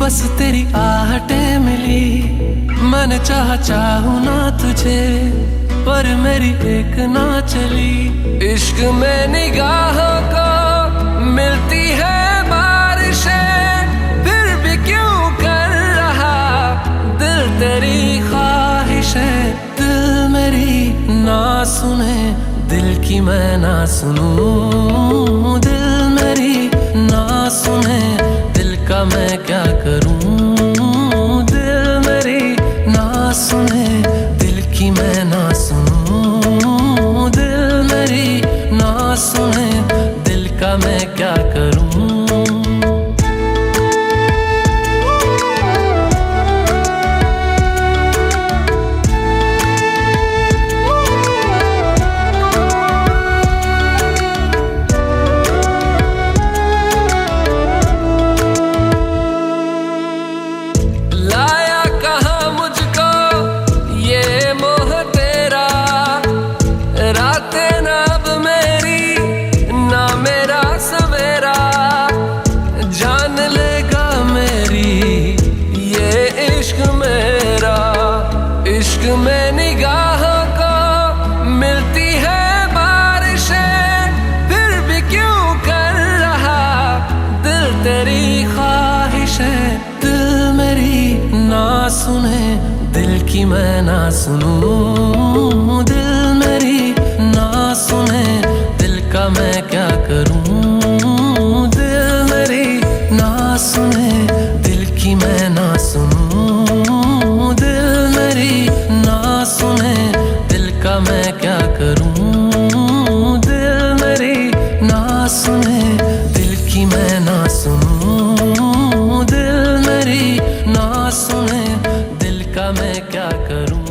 बस तेरी आहटें मिली। मैंने चाहूँ ना तुझे, पर मेरी एक ना चली। इश्क में निगाहों को मिलती है बारिशें, फिर भी क्यों कर रहा दिल तेरी ख्वाहिशें। दिल मेरी ना सुने, दिल की मैं ना सुनूं। दिल मेरी ना सुने, दिल का मैं क्या करूं। दिल मेरी ना सुने, दिल की मैं ना सुनूं। दिल मेरी ना सुने, दिल का मैं क्या करूं। इश्क में निगाहों को मिलती है बारिशें, फिर भी क्यों कर रहा दिल तेरी ख्वाहिशें। दिल मेरी ना सुने, दिल की मैं ना सुनूं। दिल मेरी ना सुने, दिल का मैं क्या करूं। दिल मेरी ना सुने, दिल की मैं ना सुनूं। दिल मेरी ना सुने, दिल का मैं क्या करूं। दिल मेरी ना सुने, दिल की मैं ना सुनूं। दिल मेरी ना सुने, दिल का मैं क्या करूं।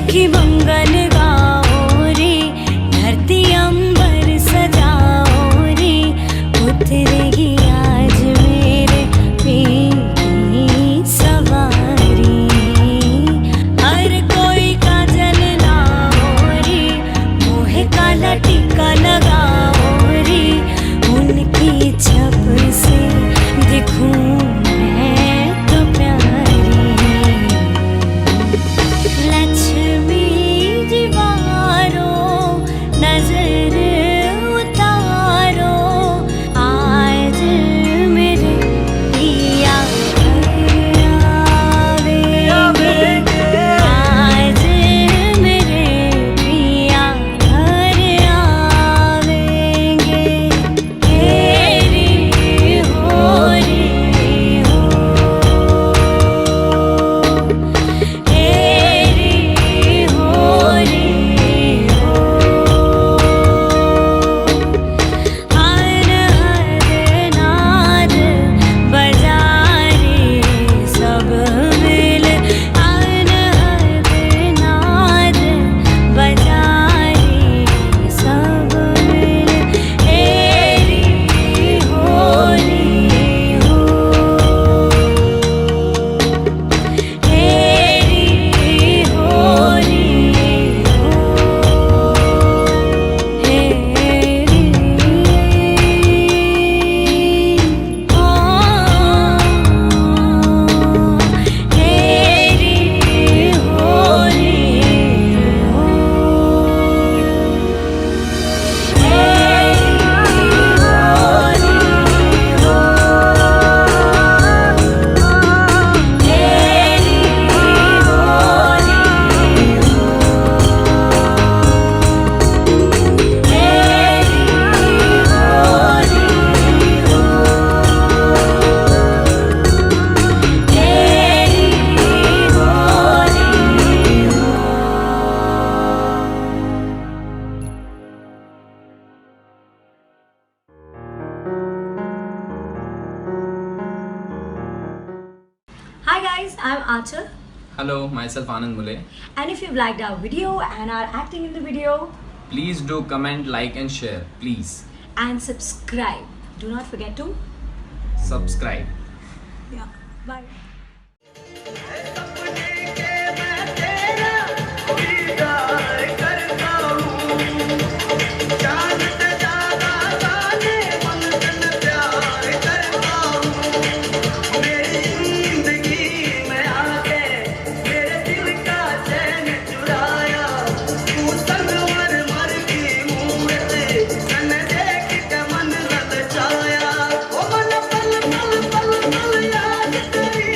सखी मंगल गाओ रे, धरती अंबर सजाओ रे, उतरेगी आज मेरे पीर की सवारी। हर कोई काजल लाओ रे, मोहे काला टीका लगाओ रे, उनकी छप से दिखूं मैं तो प्यारी। लक्ष्मी दीवारो नजर उतारो, आज मेरे पिया घर आवेंगे, आज मेरे पिया घर आवेंगे। तेरी हो रे हो, तेरी हो रे हो। हर हर नाद बजारे सब मिल, हर हर नाद बजारे सब मिल। तेरी हो रे हो, तेरी हो रे Hi guys, I'm Achal, Hello, myself Anand Mule. and if you've liked our video and are acting in the video, Please do comment, like and share. Please and subscribe. Do not forget to. subscribe. Yeah. Bye. मन ललचाया, ओ मन पल पल पल पल याद तेरी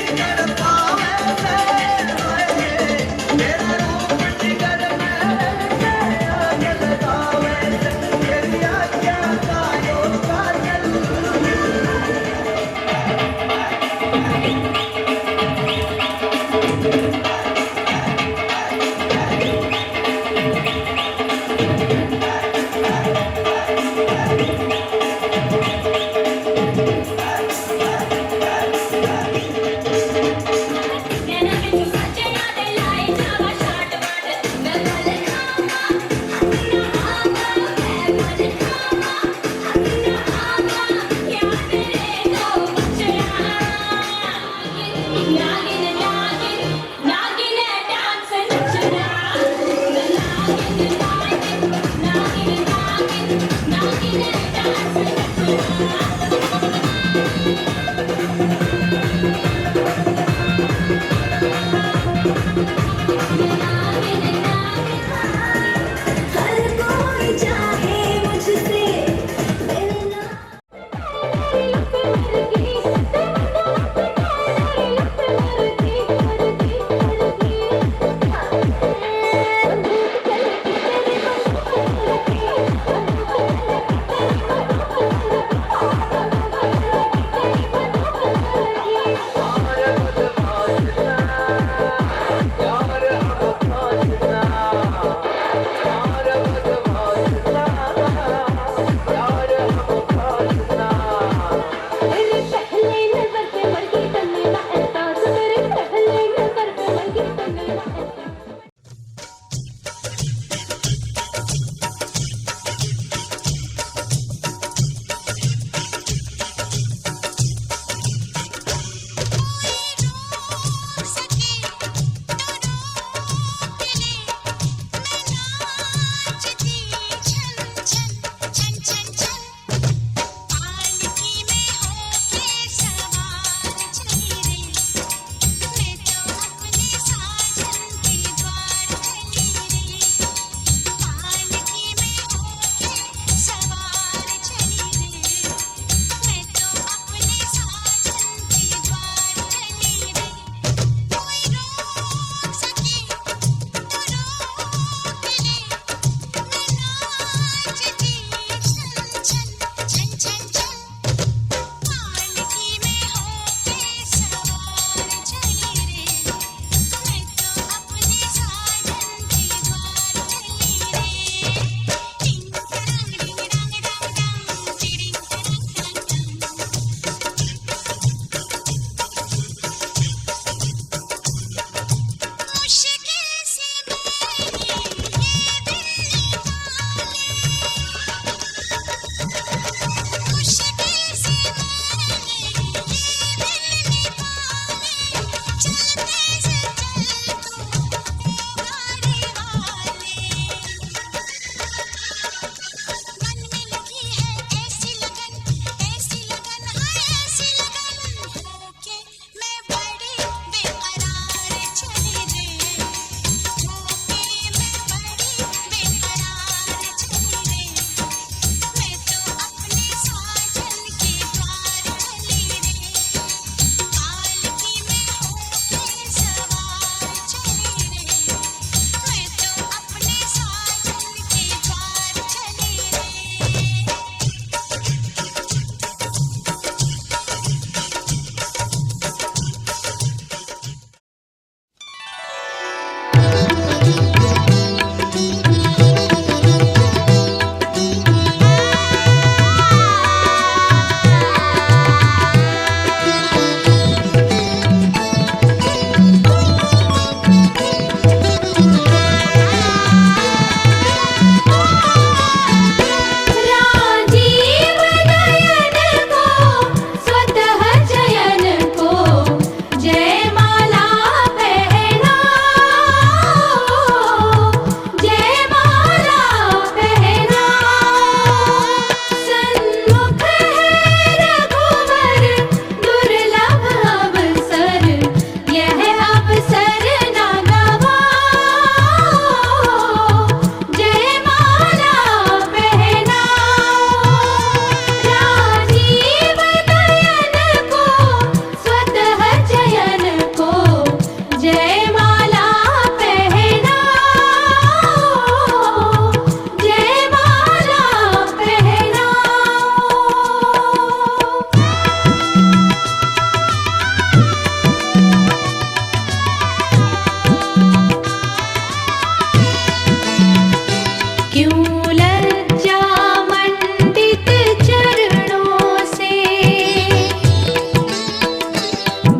क्यों लज्जा मंडित चरणों से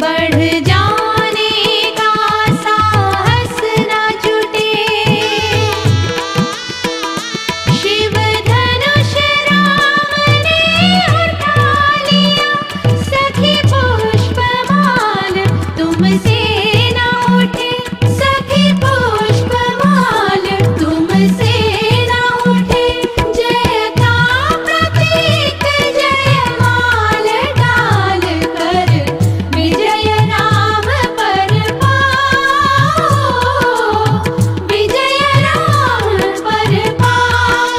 बढ़ जाने का साहस न जुटे। शिव धनुष राम ने उठा लिया, सखी पुष्पमाल तुमसे न उठे। सखी पुष्पमाल तुमसे न उठे। जय का प्रतीक जयमाल डाल कर विजय नाम पर पाओ। विजय नाम पर पाओ।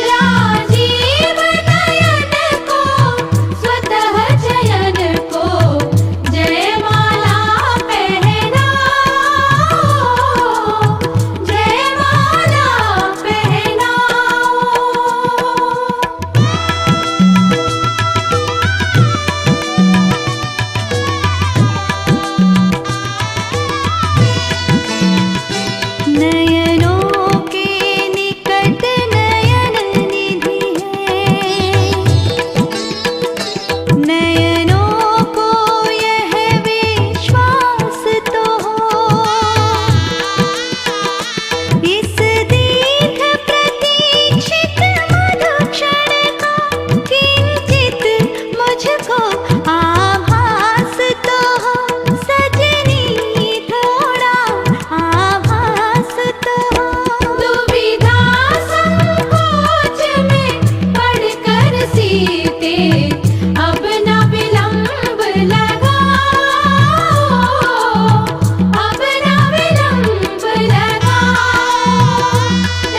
राजीव नयन को स्वतः चयन को जयमाला पहनाओ। जयमाला पहनाओ। नयनों के निकट नयन निधि है। नयनों को यह विश्वास तो हो, इस दीर्घ प्रतीक्षित मधु क्षण का किंचित मुझको आभास तो हो। सजनी थोड़ा आभास तो हो। दुविधा संकोच में पड़कर सीते अब न विलंब लगाओ। अब न विलंब लगाओ।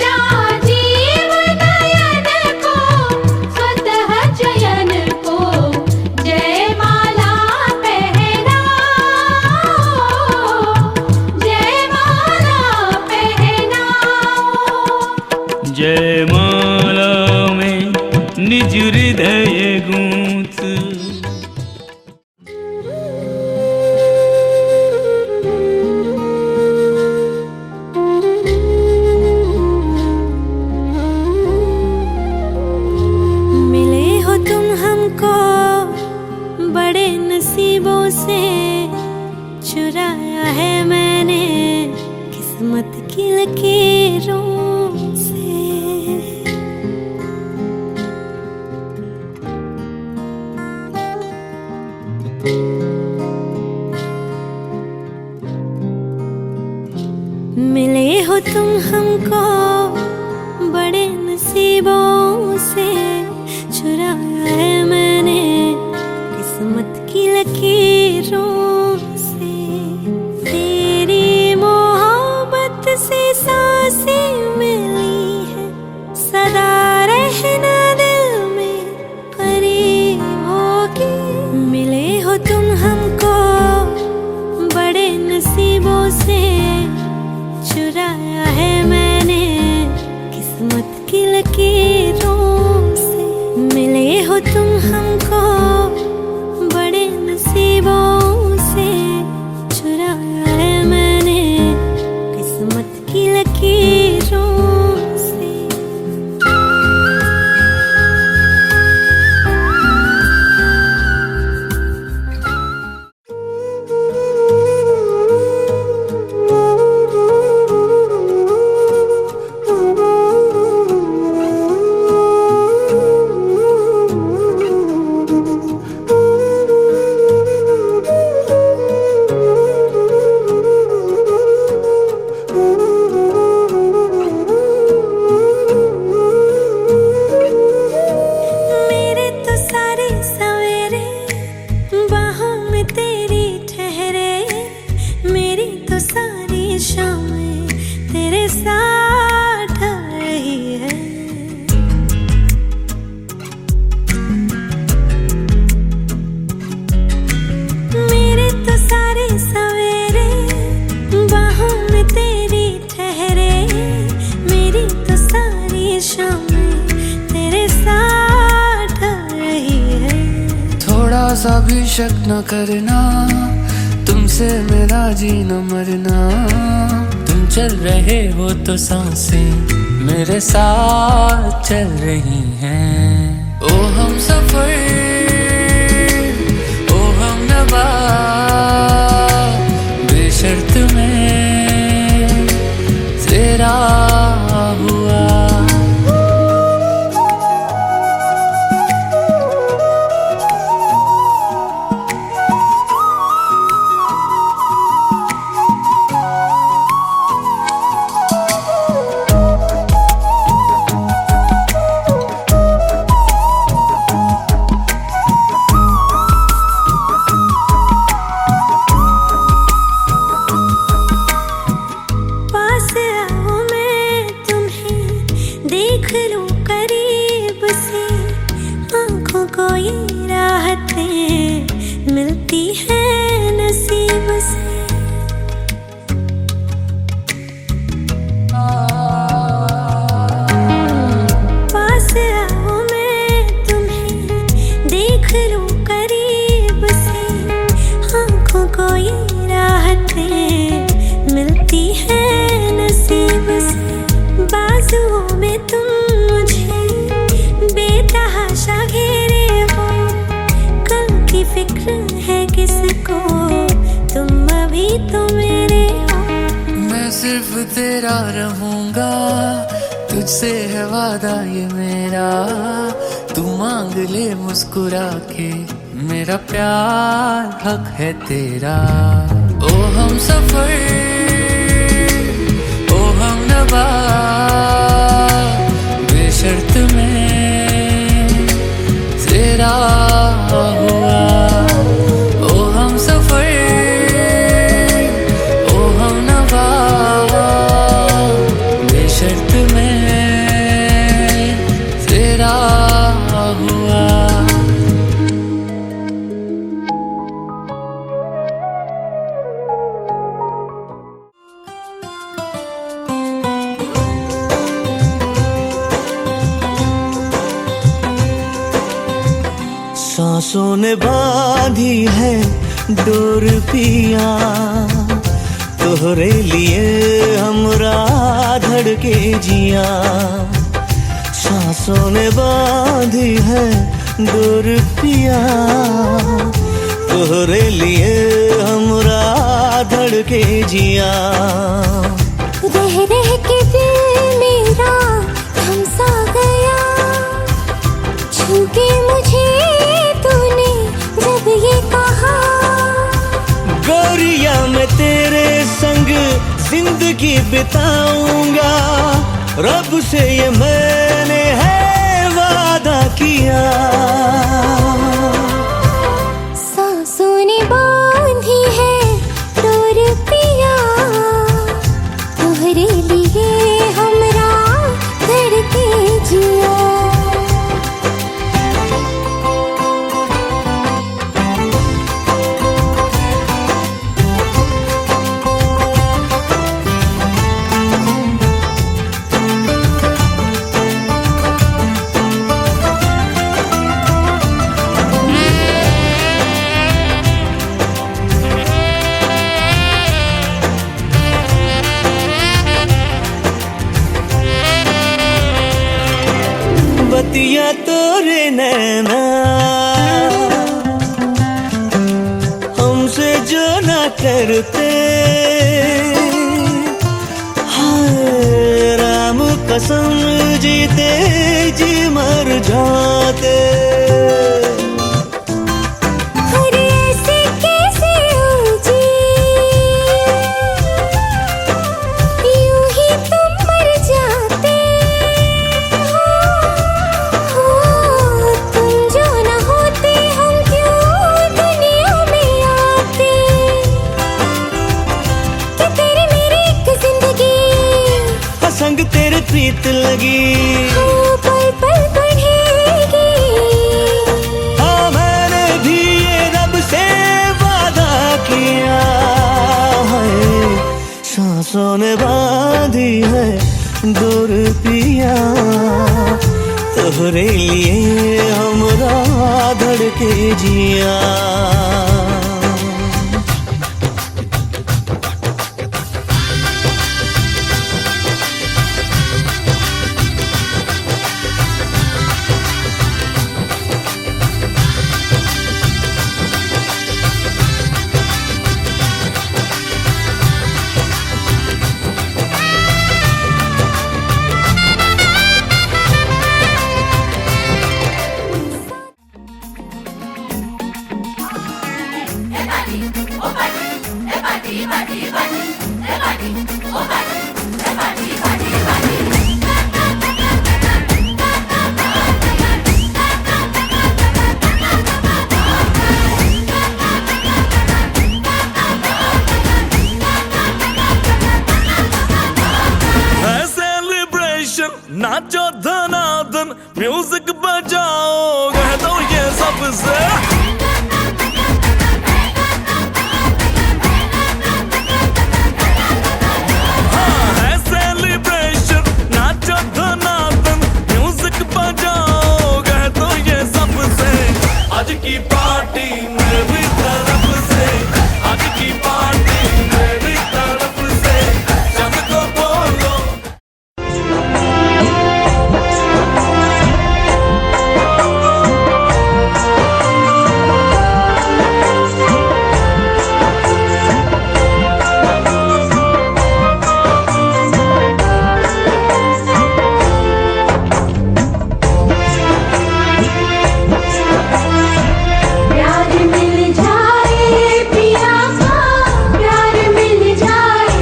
राजीव नयन को स्वतः चयन को जयमाला पहनाओ। जयमाला पहनाओ। जयमाला में निज हृदय गूंथ। मिले हो तुम हमको बड़े नसीबों से, चुराया है मैंने किस्मत की लकीरों से। मिले हो तुम हमको बड़े नसीबों से, चुराया है मैंने किस्मत की लकीरों से। तेरी मोहब्बत से सांसें मिली है, सदा रहना दिल में करीब होगी। मिले हो तुम हमको बड़े नसीबों से, चुराया है मैंने किस्मत की लकीरों से। मिले हो तुम हमको बड़े नसीबों से, चुराया है मैंने किस्मत की लकीरों से। सा भी शक न करना, तुमसे मेरा जी न मरना। तुम चल रहे हो तो सांसें मेरे साथ चल रही हैं। ओ हम सफर, ओ हम नवा, बेशर्त में तेरा हुआ। मिलती है नसीब से। पास आओ मैं तुम्हें देख लूं करीब से, आँखों को ये राहतें मिलती है नसीब से। बाजुओं में तुम मुझे बेतहाशा घेरे हो, कल की फिक्र है किसको, तुम अभी तो मेरे हो। मैं सिर्फ तेरा रहूंगा, तुझसे है वादा ये मेरा। तू मांग ले मुस्कुरा के, मेरा प्यार हक है तेरा। ओ हम सफर, ओ हम नवा, बेशर्त में तेरा हुआ। ओ हम सफर, ओ हम नवा, बेशर्त में तेरा हुआ। सांसों ने बांधी है डोर पिया, तोहरे लिए हमरा धड़के जिया। सांसों ने बांधी है डोर पिया, तोहरे लिए हमरा धड़के जिया। रह रह के दिल मेरा थम सा गया, छूके मुझे तूने जब ये कहा। गोरिया मैं तेरे संग जिंदगी बिताऊंगा, रब से ये मैंने है वादा किया। सांसों ने बांधी है डोर पिया, तोहरे लिए हमरा धड़के जिया। बतिया तोरे नैना हमसे जो ना करते, हाय राम कसम जीते जी मर जाते। अरे ऐसे कैसे हो जी, यूं ही तुम मर जाते हो। तुम जो न होते हम क्यों दुनिया में आते, कि तेरी मेरी एक जिंदगी संग तेरे प्रीत लगी, पल पल बढ़ेगी। हाँ मैंने भी ये रब से वादा किया है। सांसों ने बांधी है डोर पिया, तोहरे लिए हमरा धड़के जिया। नाचो धनाधन म्यूजिक बजाओ कह दो ये सबसे हाँ है सेलिब्रेशन नाचो धनाधन म्यूजिक बजाओ कह दो ये सबसे आज की पार्टी मेरी तरफ से आज की पार्टी मेरी तरफ से सबको बोलो प्यार मिल जाए पिया का प्यार मिल जाए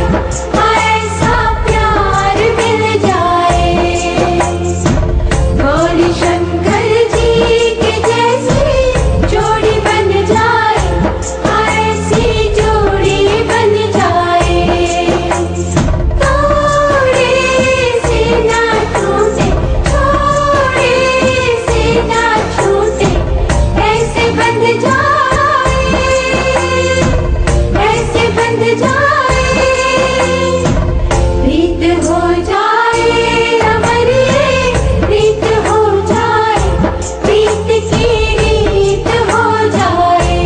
ऐसा प्यार मिल जाए गौरी शंकर जी के जैसी जोड़ी बन जाए ऐसी जोड़ी बन जाए थोड़े से ना टूटे थोड़े से ना छूटे ऐसे बंध जाए ऐसे बंध जाए प्रीत हो जाए हमारी प्रीत हो जाए प्रीत की रीत हो जाए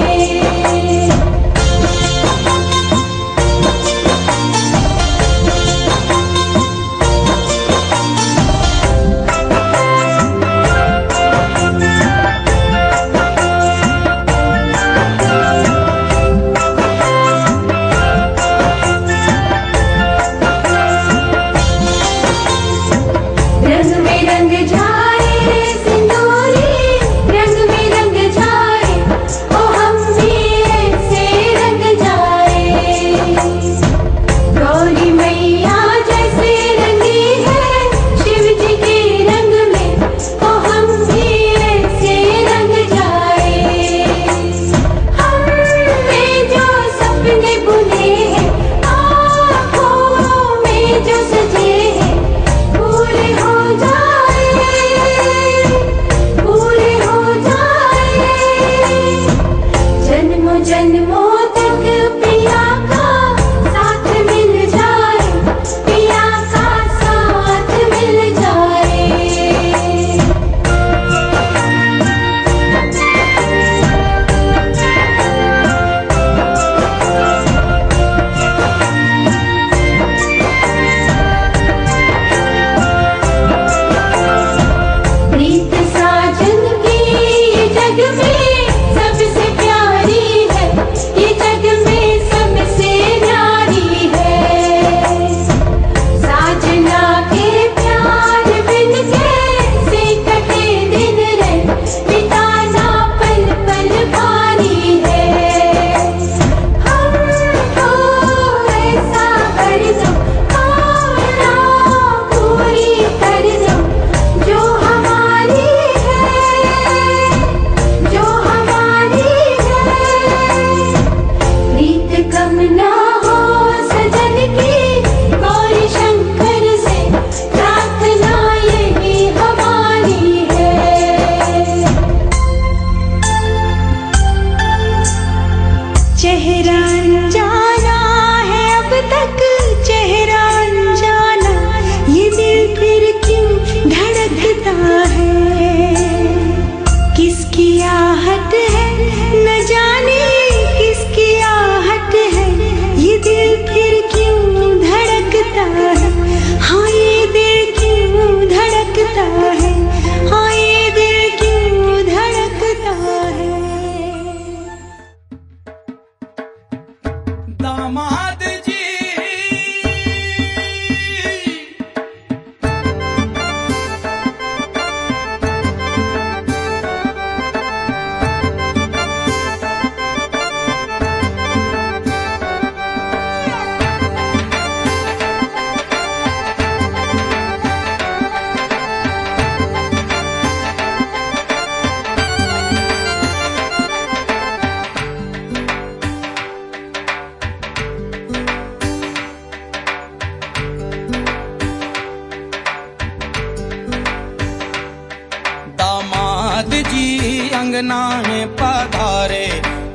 दामाद जी अंगना में पधारे,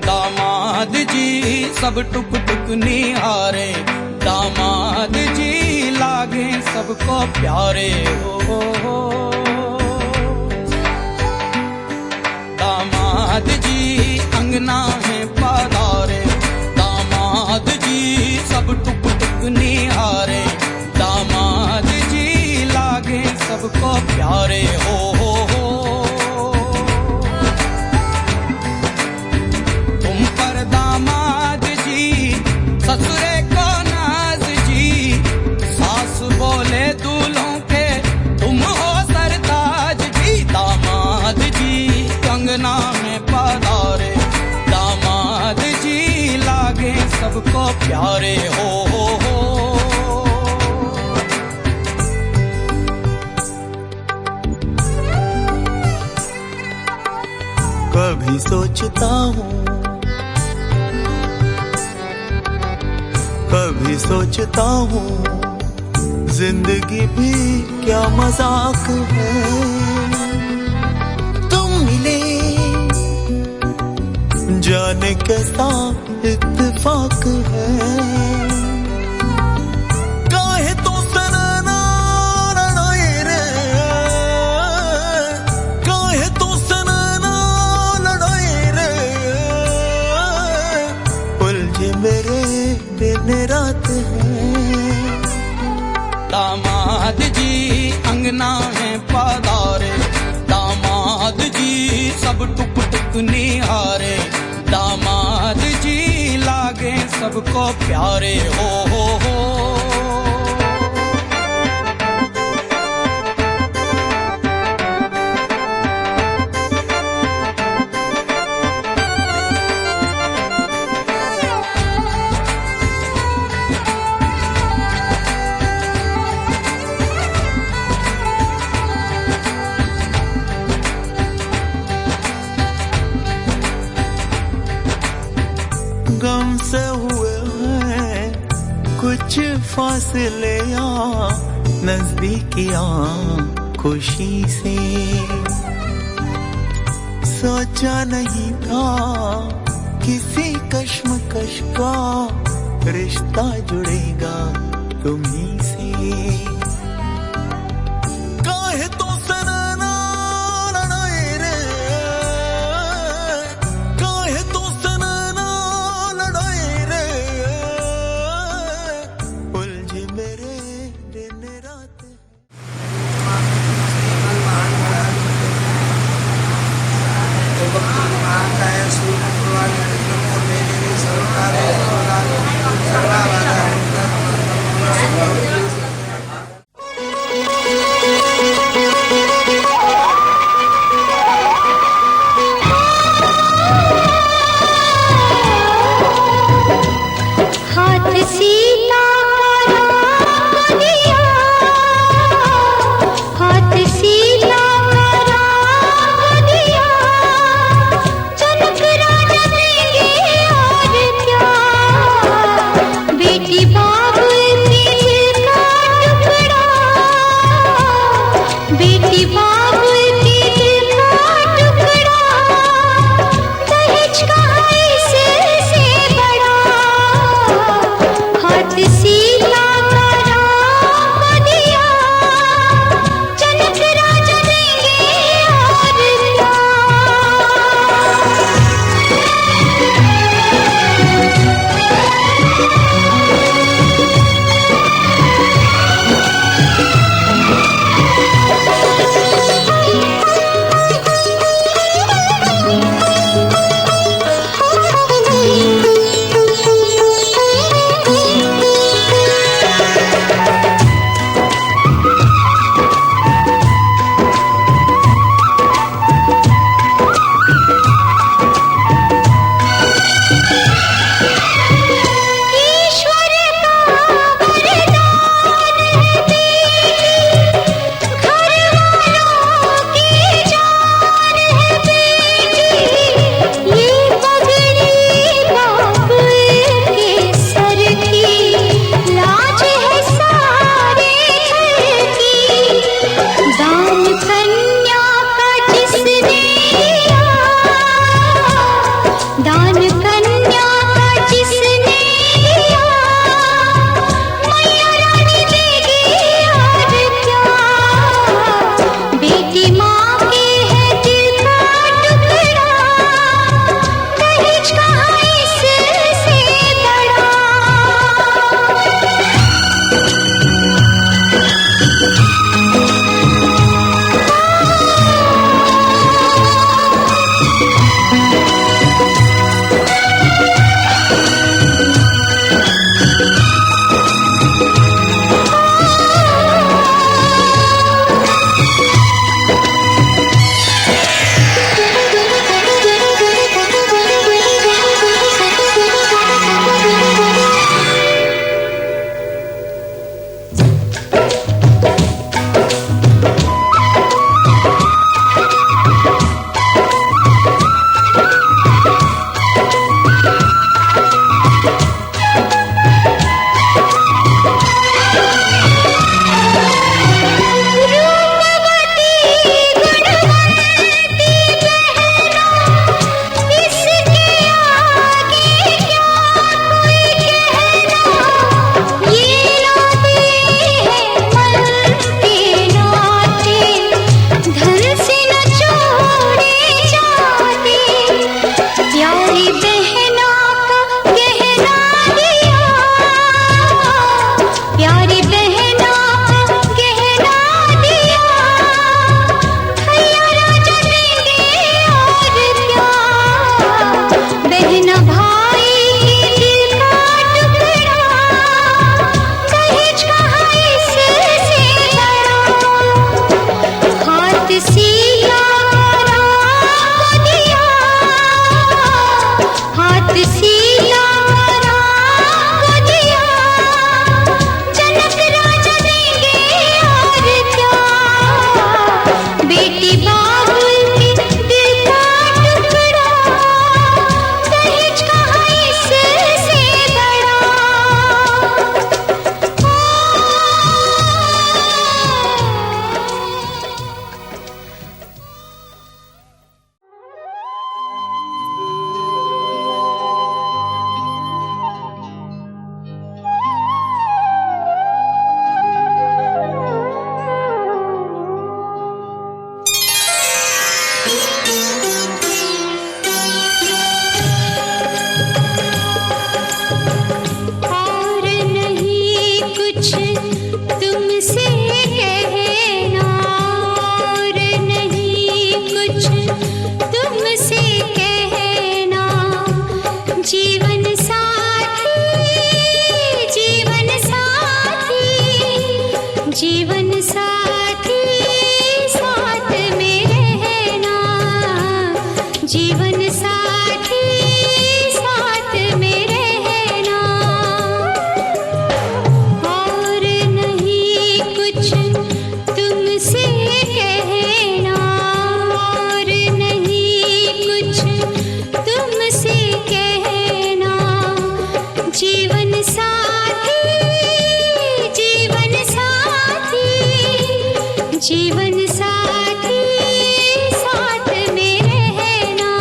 दामाद जी सब टुक टुक निहारे, दामाद जी लागे सबको प्यारे हो। दामाद जी अंगना में पधारे, दामाद जी सब टुक टुक निहारे, दामाद जी लागे सबको प्यारे हो। तुम पर दामाद जी ससुरे को नाज जी, सास बोले दूल्हों के तुम हो सरताज जी। दामाद जी कंगना में पधारे, दामाद जी लागे सबको प्यारे हो। कभी सोचता हूँ, कभी सोचता हूँ, जिंदगी भी क्या मजाक है। तुम मिले जाने कैसा इत्तेफाक है। काहे तो सनना लड़ाई रे, काहे तो सनना लड़ाई रे, उलझे मेरे दिन रात है। दामाद जी अंगना में पधारे, दामाद जी सब टुक टुक निहारे, दामाद जी लागे सबको प्यारे हो। गम से हुए हैं कुछ फासले यहाँ नजदीकियाँ खुशी से। सोचा नहीं था किसी कश्मकश का रिश्ता जुड़ेगा तुम्हीं से। काहे तो सनना लड़ाई रे, काहे तो सनना लड़ाई रे, उलझे मेरे दिन रात। जीवन साथी साथ में रहना,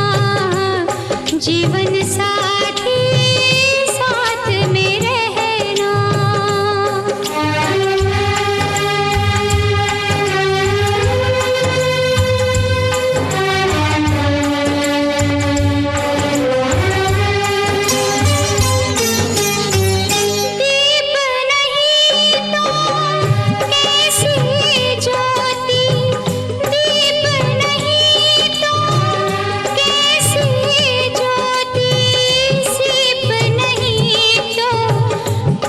जीवन साथी साथ में रहना। दीप नहीं तो कैसी ज्योति, दीप नहीं तो कैसी ज्योति, सीप नहीं तो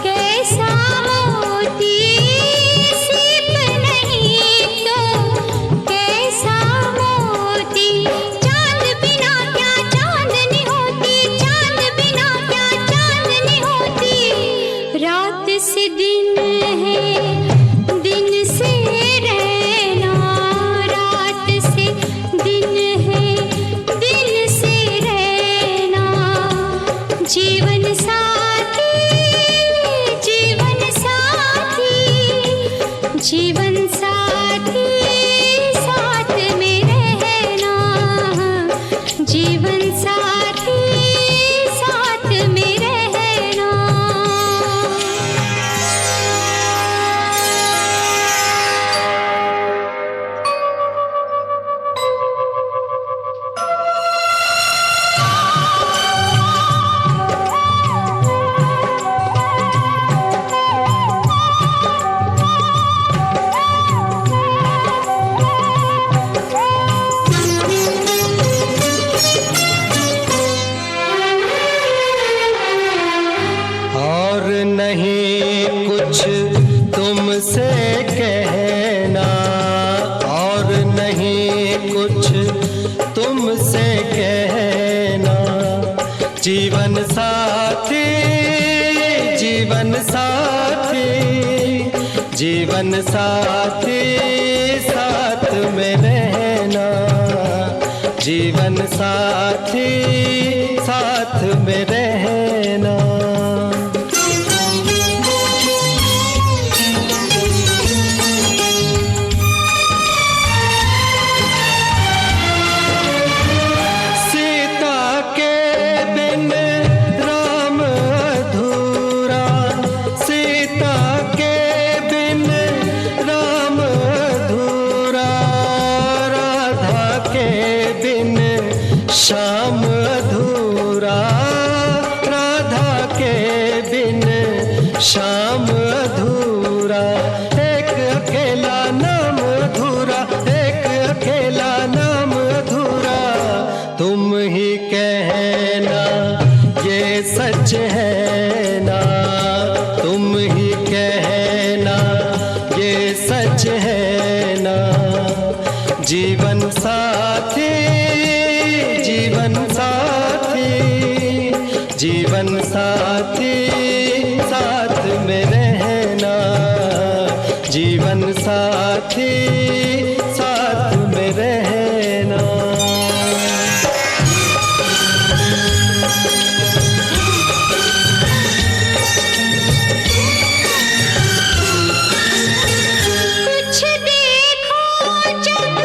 कैसा मोती, सीप नहीं तो कैसा मोती। चांद बिना क्या चांदनी होती, चांद बिना क्या चांदनी होती। रात से दिन है, दिन से रहना, रात से दिन है, दिन से रहना। जीवन साथी, जीवन साथी, जीवन साथी साथ में रहना, जीवन साथी साथ में रहना। और नहीं कुछ तुमसे कहना, और नहीं कुछ तुमसे कहना। जीवन साथी, जीवन साथी, जीवन साथी साथ में रहना, जीवन साथी साथ में रहना। सीता के बिन राम अधूरा, सीता के बिन राम अधूरा। राधा के बिन श्याम अधूरा, राधा के बिन श्याम अधूरा। एक अकेला नाम अधूरा, एक अकेला नाम अधूरा। तुम ही कहना ये सच है ना, तुम ही कहना ये सच है ना। जीवन साथी, जीवन साथी, जीवन साथी साथ में रहना, जीवन साथी साथ में रहना। कुछ देखो जब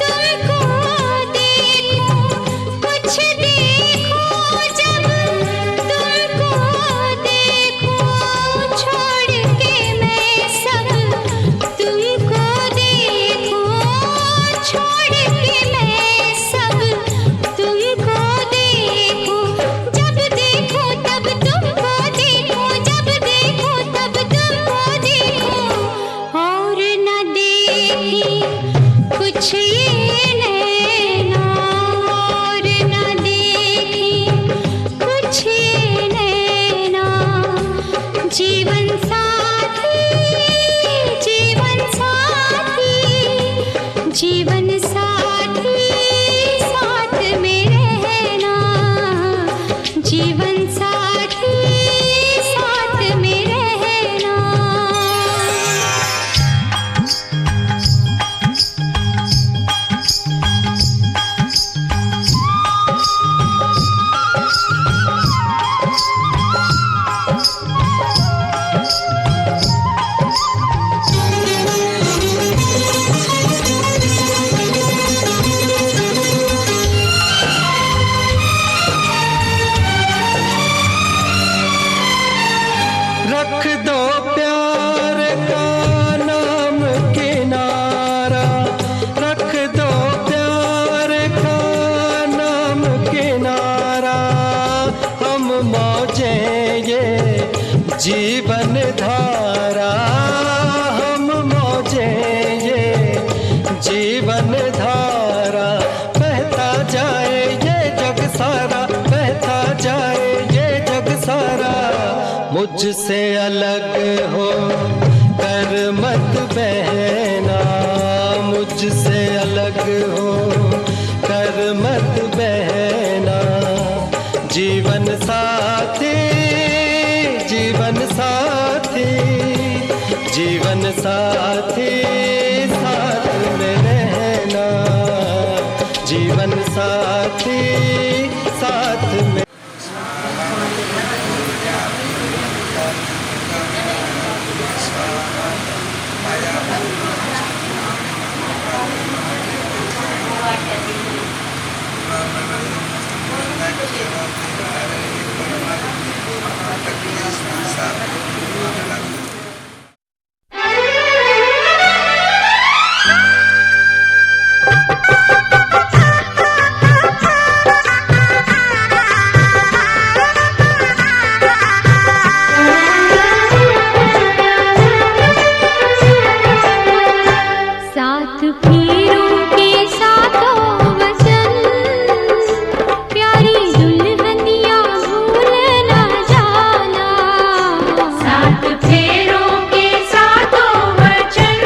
तुमको देखो, कुछ देखो जब तुमको देखो। छोड़ के मैं सब तुमको देखो, छोड़ के मैं सब तुमको देखो। जब देखो तब तुमको देखो, जब देखो तब तुमको देखो। और न देखी कुछ ये नैना, और न देखी कुछ ये नैना। जीवन साथी, जीवन साथी, जीवन साथी साथ में रहना, जीवन साथी साथ में रहना। जीवन धारा हम मौजे ये जीवन धारा बहता जाए ये जग सारा बहता जाए ये जग सारा मुझसे अलग हो कर मत बहना मुझसे अलग हो कर मत बहना जीवन साथी जीवन साथी जीवन साथी साथ में रहना जीवन साथी साथ में साथ फेरों के साथों वचन प्यारी दुल्हनिया भूल न जाना साथ फेरों के साथों वचन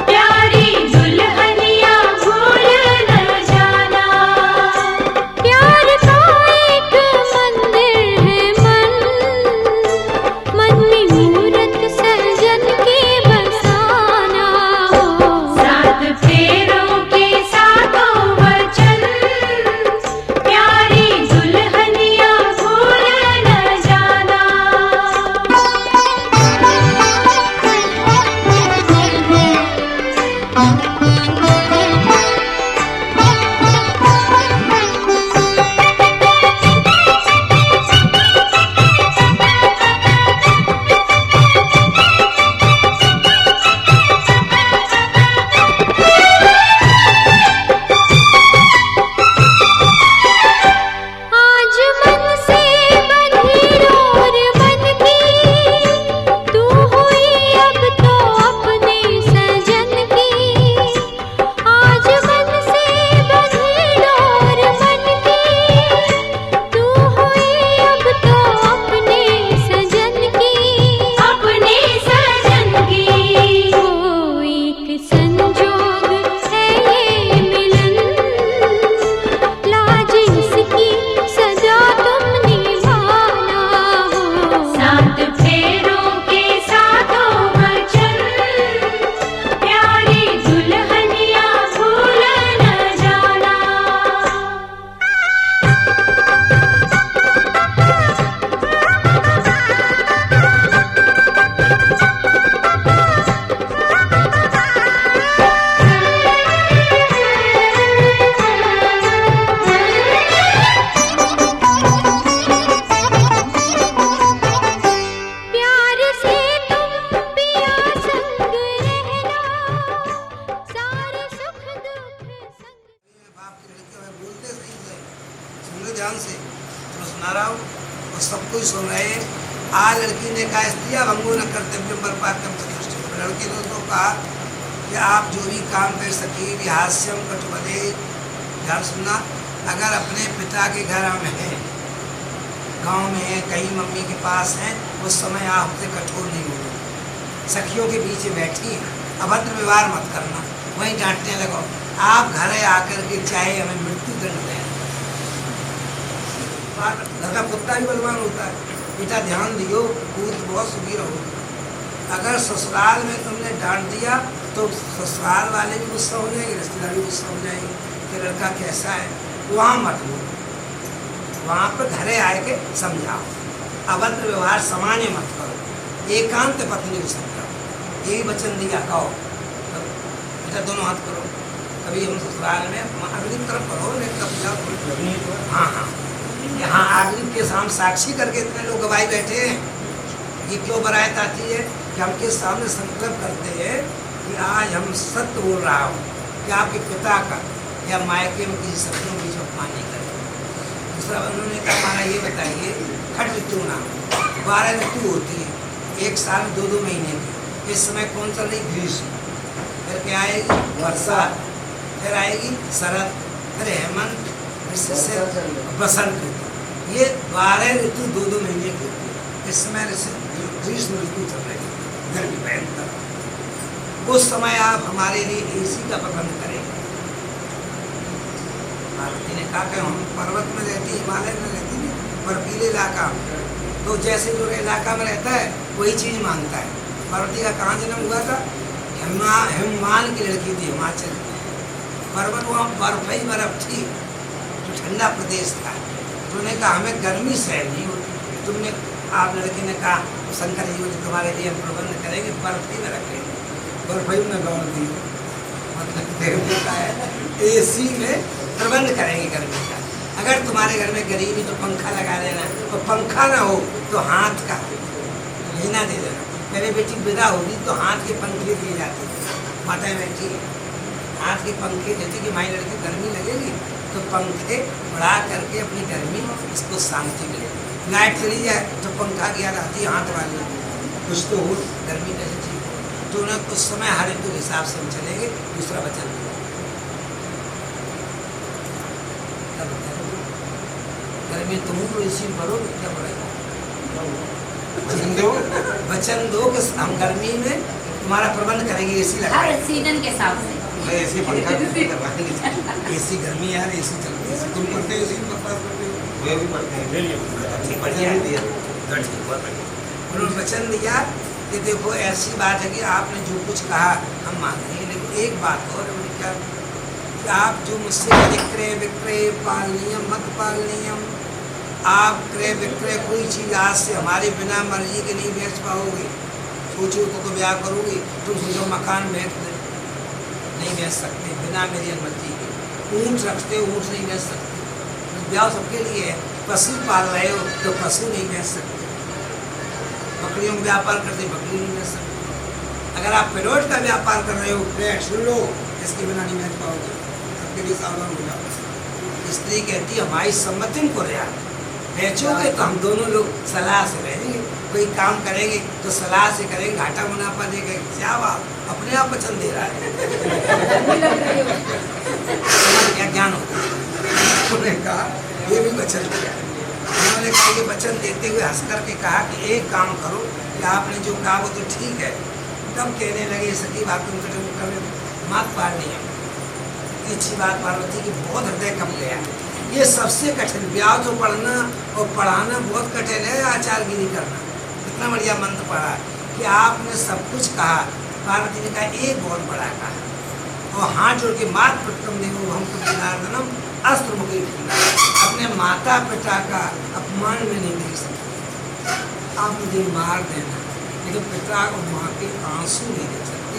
प्यारी दुल्हनिया भूल न जाना प्यार का एक मंदिर है मन में मूरत सजन के बसाना साथ फेरों के साथों वचन प्यारी दुल्हनिया भूल न जाना आज मन से बंधी डोर मन की तू हुई अब तो अपने सजन की आज मन से बंधी डोर मन की तू हुई अब तो अपने सजन की वो एक संजोग है ये मिलन लाज इसकी सजा तुम निभाना हो साथ फेरों के साथों वचन प्यारी दुल्हनिया भूल न जाना प्यार से तुम पिया संग रहना सारे सुख दुख संग बाप की लड़की हमें बोलते सही से सुन लो ध्यान से तो सुना रहा हूँ और सब कुछ सुन रहे हैं आज लड़की ने कहा स्त्रिया भंगो न कर्तव्य पर पाठ्यम चतुष्टय लड़की ने तो कहा कि आप जो भी काम कर सके हास्यम कटुबदे ध्यान सुनना अगर अपने पिता के घर में है गांव में है कहीं मम्मी के पास हैं उस समय आप हमसे कठोर नहीं होगा सखियों के बीच बैठी हैं अभद्र व्यवहार मत करना वहीं डांटने लगो आप घर आकर के चाहे हमें मृत्यु दंड दें घर का कुत्ता भी बलवान होता है बेटा ध्यान दियो पूत बहुत सुखी रहोगे अगर ससुराल में तुमने डांट दिया तो ससुराल वाले भी गुस्सा हो जाएंगे रिश्तेदार भी गुस्सा हो जाएंगे कि लड़का कैसा है वहाँ मत बोलो वहाँ पर घरे आए के समझाओ अभद्र व्यवहार सामान्य मत करो एकांत पत्नी को समझाओ यही वचन दिया कहो बेटा दोनों हाथ करो कभी हम ससुराल में अग्नि तरफ करो कब जाओ हाँ हाँ यहाँ अग्नि के सामने साक्षी करके इतने लोग गवाही बैठे हैं ये क्यों बरायत आती है कि हम के सामने संकल्प करते हैं कि आज हम सत्य बोल रहा हूँ कि आपके पिता का या मायके में किसी सत्यों की अपमान नहीं करें दूसरा उन्होंने कहा हमारा ये बताइए खट क्यों ना 12 ऋतु होती है, एक साल में 2-2 महीने की। इस समय कौन चल रही? ग्रीष्म, फिर क्या आएगी? वर्षा, फिर आएगी शरद, फिर हेमंत, बसंत ऋतु। ये 12 ऋतु 2-2 महीने की होती है। इस समय ग्रीष्म ऋतु चल रही है, गर्मी भयंकर। उस समय आप हमारे लिए एसी का प्रबंध करेंगे। पार्वती ने कहा कि हम पर्वत में रहती, हिमालय में रहती है, बर्फीले इलाका, तो जैसे जो इलाका में रहता है वही चीज़ मांगता है। पार्वती का कहाँ जन्म हुआ था? हिममान की लड़की थी, हिमाचल पर्वत, वहाँ बर्फ ही बर्फ थी, तो ठंडा प्रदेश था। तो उन्होंने कहा हमें गर्मी सहन नहीं होती। तुमने, आप लड़की ने कहा शंकर जी तुम्हारे लिए हम प्रबंध करेंगे, बर्फ ही में रखेंगे। बर्फ ही में लौट दी, मतलब का है एसी में प्रबंध करेंगे गर्मी का। अगर तुम्हारे घर में गरीबी तो पंखा लगा देना, और पंखा ना हो तो हाथ का महीना दे देना। मेरे बेटी विदा होगी तो हाथ के पंखे दिए जाते हैं, माता बैठी हाथ के पंखे देती कि माई लड़की गर्मी लगेगी तो पंखे बढ़ा करके अपनी गर्मी इसको शांति मिलेगी। लाइट चली जाए तो पंखा की याद आती है हाथ वाली, कुछ तो हो गर्मी कैसे ठीक हो। तो उन्हें कुछ समय हर ऋतु के हिसाब से हम चलेंगे। दूसरा वचन गर्मी तुम तो इसी भरोगे, क्या पड़ेगा? वचन दो कि हम गर्मी में तुम्हारा प्रबंध करेंगे, एसी लगा सीजन के हिसाब से। एसी पंखा एसी गर्मी यार, एसी चलती है। तुम पढ़ते हो एसी पास करते हो? वे भी पढ़ते हैं, बढ़िया दिया। उन्होंने वचन दिया कि देखो ऐसी बात है कि आपने जो कुछ कहा हम मानेंगे, लेकिन एक बात और क्या, कि आप जो मुझसे क्रय विक्रय पालनीयम मत पालनीयम, आप क्रय विक्रय कोई चीज़ आज से हमारे बिना मर्जी के नहीं बेच पाओगे। सोचो तो ब्याह करोगे, तुम सोचो मकान बेच दे, नहीं बेच सकते बिना मेरी अनुमति के। ऊँट रखते हो, ऊँट नहीं बेच सकते। ब्याह सबके लिए है। पशु पाल रहे हो तो पशु नहीं बेच सकते। बकरियों का व्यापार करते, बकरी नहीं बेच सकते। अगर आप प्लॉट का व्यापार कर रहे हो, फ्लैट सुन लो, इसके बिना नहीं बेच पाओगे। सबके लिए सावधान हो जाओ। स्त्री कहती है हमारी सम्मति को रहा, बेचोगे तो हम दोनों लोग सलाह से रहेंगे, कोई काम करेंगे तो सलाह से करेंगे, घाटा मुनाफा देंगे। क्या बात, अपने आप वचन दे रहा है। क्या ज्ञान होता है? उन्होंने कहा ये भी वचन दिया। उन्होंने कहा ये वचन देते हुए हंस करके कहा कि एक काम करो कि आपने जो कहा वो तो ठीक है। तब कहने लगे सती बात मात पार नहीं है। अच्छी बात पार्वती की बहुत हृदय कम गया। ये सबसे कठिन, ब्याह तो पढ़ना और पढ़ाना बहुत कठिन है, आचारगिरी करना। इतना बढ़िया मंत्र पढ़ा कि आपने सब कुछ कहा। पार्वती ने कहा एक बहुत बड़ा कहा और हाथ जोड़ के मात प्रथम देव हम जनार्दनम अस्त्र मुखी। अपने माता पिता का अपमान में नहीं देख सकते। आप मुझे मार देना, लेकिन पिता को माँ के आंसू नहीं दे सकती।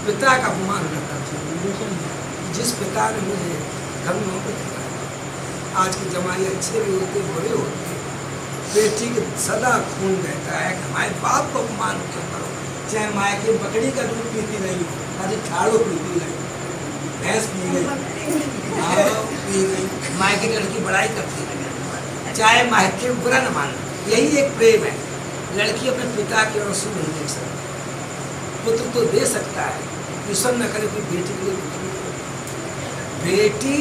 पिता का अपमान न करते। जिस पिता ने मुझे घर में दिखाया, आज के जमाने अच्छे भी होते बुरे होते, बेटी के सदा खून बहता है कि हमारे बाप को अपमान क्यों करो। चाहे माँ की बकरी का दूध पीती नहीं, आज ठाड़ो पीती नहीं, भैंस पी गई, पी गई, माँ की लड़की बड़ाई करती नहीं, चाहे माँ के बुरा न मानो। यही एक प्रेम है। लड़की अपने पिता के आंसू नहीं देख सकती। पुत्र तो दे सकता है, ईश्वर न करे कोई बेटी के लिए। बेटी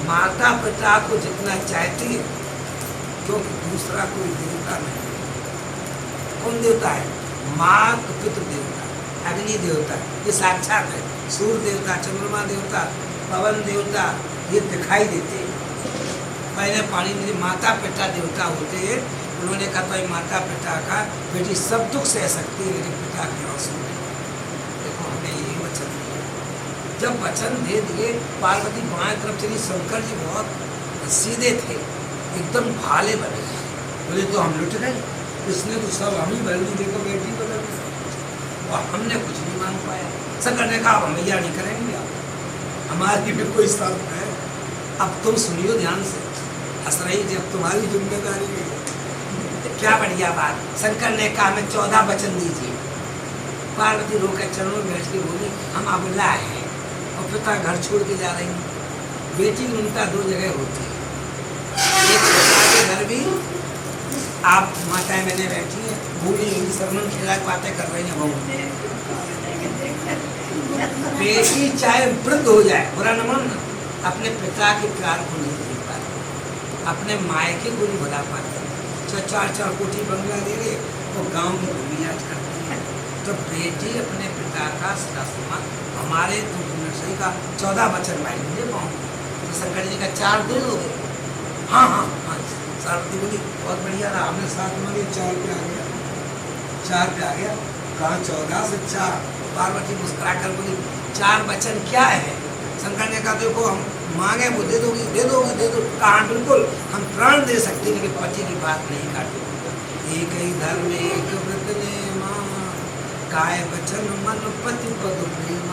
माता पिता को जितना चाहती है, क्योंकि दूसरा कोई देवता नहीं। कौन देवता है? माँ पितृ देवता, अग्नि देवता, ये साक्षात है। सूर्य देवता, चंद्रमा देवता, पवन देवता, ये दिखाई देते हैं। पहले पानी में माता पिता देवता होते हैं। उन्होंने कहा तो माता पिता का बेटी सब दुख सह सकती है, लेकिन पिता के आंसू नहीं। देखो हमने यही वचन दिया। जब वचन दे दिए, पार्वती बाएं तरफ चली। शंकर जी बहुत सीधे थे, एकदम भाले बने। बोले तो हम लुट गए, इसने तो सब हम ही बदल दी, देखो बेटी बदल गई और हमने कुछ नहीं मांग पाया। शंकर ने कहा हम भैया नहीं करेंगे, आप हमारी भी कोई शर्त है। अब तुम सुनियो ध्यान से, हंस रही जब तुम्हारी जिम्मेदारी है। क्या बढ़िया बात। शंकर ने कहा हमें 14 वचन दीजिए। पार्वती रोकर चरणों में बैठ के बोली हम अबला हैं और पिता घर छोड़ के जा रही हैं। बेटी की ममता 2 जगह होती है, एक पिता के घर भी आप माताएं मैंने बैठी हैं, पूरी सरमन खेला की बातें कर रही हैं बहू। बेटी चाहे वृद्ध हो जाए, बुरा न मानना, अपने पिता के प्यार को नहीं दे पाती, अपने मायके को नहीं बढ़ा पाती। चार चार कोठी बंगला दे रहे और गांव में घूमी आज करती है। तो बेटी अपने पिता का सदा हमारे तो नर्सरी का 14 वचन भाई मुझे पाऊँ तो शंकर जी का 4 दे दोगे? हाँ हाँ हाँ। सारथी बोली बहुत बढ़िया रहा, हमने 7 में 4 पे आ गया, 4 पे आ गया। कहाँ 14 से 4? पार्वती मुस्कुरा कर बोली 4 वचन क्या है? शंकर ने कहा देखो हम मांगे वो दे दोगी, दे दोगी, दे दो। कहा बिल्कुल हम प्राण दे सकते लेकिन पति की बात नहीं काटो। एक ही धर्म एक व्रत ने मां, काय वचन मन पति पद प्रेम।